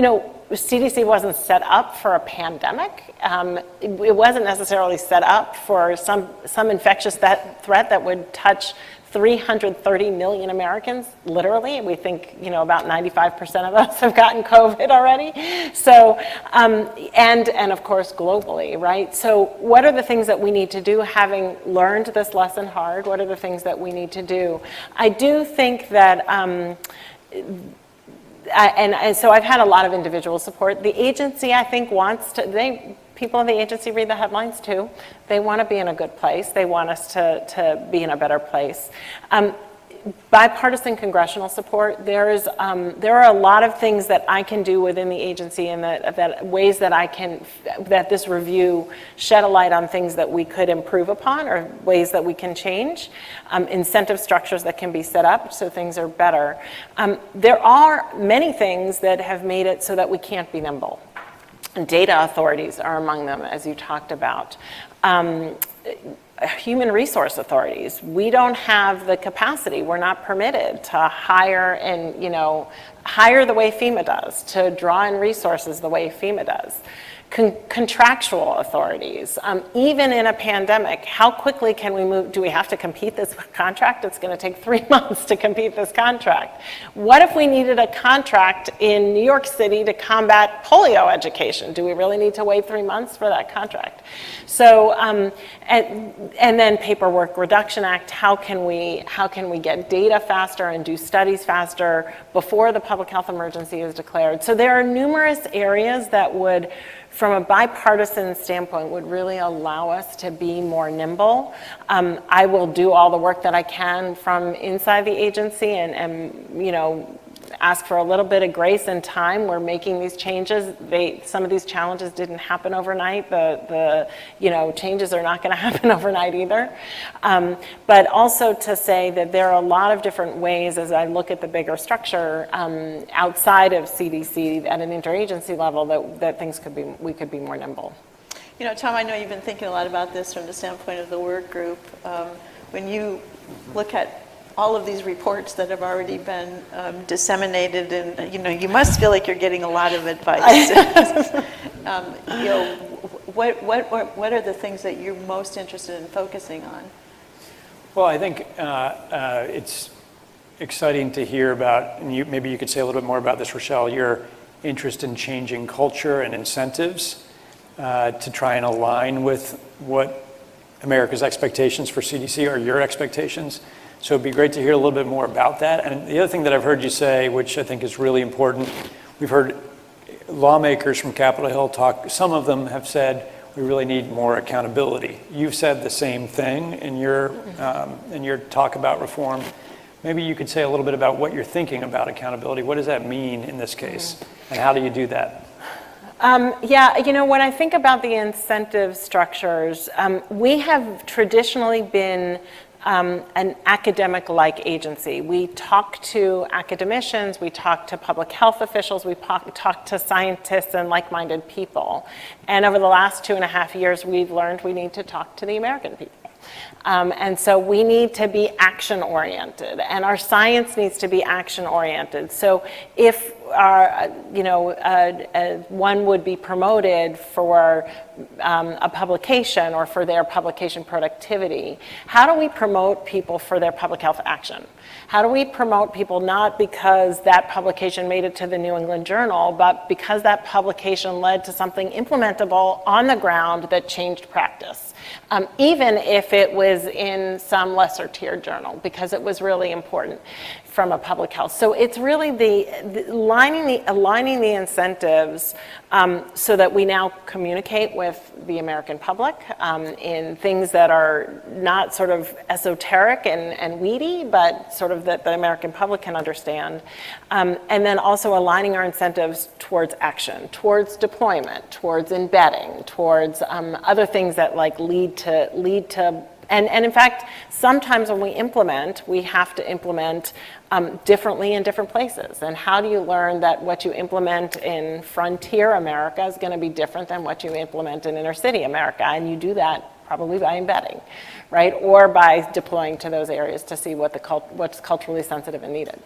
CDC wasn't set up for a pandemic. It wasn't necessarily set up for some infectious threat that would touch 330 million Americans, literally. We think, about 95% of us have gotten COVID already. So, and of course, globally, right? So what are the things that we need to do, having learned this lesson hard? What are the things that we need to do? I do think that, and so I've had a lot of individual support. The agency, I think, wants to, people in the agency read the headlines too. They want to be in a good place. They want us to be in a better place. Bipartisan congressional support, there are a lot of things that I can do within the agency, and that ways that that this review shed a light on things that we could improve upon, or ways that we can change, incentive structures that can be set up so things are better. There are many things that have made it so that we can't be nimble. Data authorities are among them, as you talked about. Human resource authorities, we don't have the capacity. We're not permitted to hire the way FEMA does, to draw in resources the way FEMA does. Contractual authorities, even in a pandemic, how quickly can we move? Do we have to compete this contract? It's going to take 3 months to compete this contract. What if we needed a contract in New York City to combat polio education? Do we really need to wait 3 months for that contract? So, and then Paperwork Reduction Act, how can we get data faster and do studies faster before the public health emergency is declared? So there are numerous areas that would, from a bipartisan standpoint, would really allow us to be more nimble. I will do all the work that I can from inside the agency, and ask for a little bit of grace and time. We're making these changes. Some of these challenges didn't happen overnight. The changes are not going to happen overnight either. But also to say that there are a lot of different ways, as I look at the bigger structure outside of CDC at an interagency level, that we could be more nimble. Tom, I know you've been thinking a lot about this from the standpoint of the work group. When you look at all of these reports that have already been disseminated, and you must feel like you're getting a lot of advice. What are the things that you're most interested in focusing on? Well, I think it's exciting to hear about, and maybe you could say a little bit more about this, Rochelle, your interest in changing culture and incentives to try and align with what America's expectations for CDC are, your expectations. So it'd be great to hear a little bit more about that. And the other thing that I've heard you say, which I think is really important, we've heard lawmakers from Capitol Hill talk, some of them have said we really need more accountability. You've said the same thing in your talk about reform. Maybe you could say a little bit about what you're thinking about accountability. What does that mean in this case? And how do you do that? When I think about the incentive structures, we have traditionally been an academic-like agency. We talk to academicians, we talk to public health officials, we talk to scientists and like-minded people. And over the last 2.5 years, we've learned we need to talk to the American people. And so we need to be action-oriented, and our science needs to be action-oriented. So if one would be promoted for a publication or for their publication productivity, how do we promote people for their public health action? How do we promote people not because that publication made it to the New England Journal, but because that publication led to something implementable on the ground that changed practice? Even if it was in some lesser tier journal, because it was really important from a public health. So it's really aligning the incentives so that we now communicate with the American public in things that are not sort of esoteric and weedy, but sort of that the American public can understand. And then also aligning our incentives towards action, towards deployment, towards embedding, towards other things that lead to and in fact, sometimes when we implement, we have to implement differently in different places. And how do you learn that what you implement in frontier America is going to be different than what you implement in inner city America? And you do that probably by embedding, right? Or by deploying to those areas to see what's culturally sensitive and needed.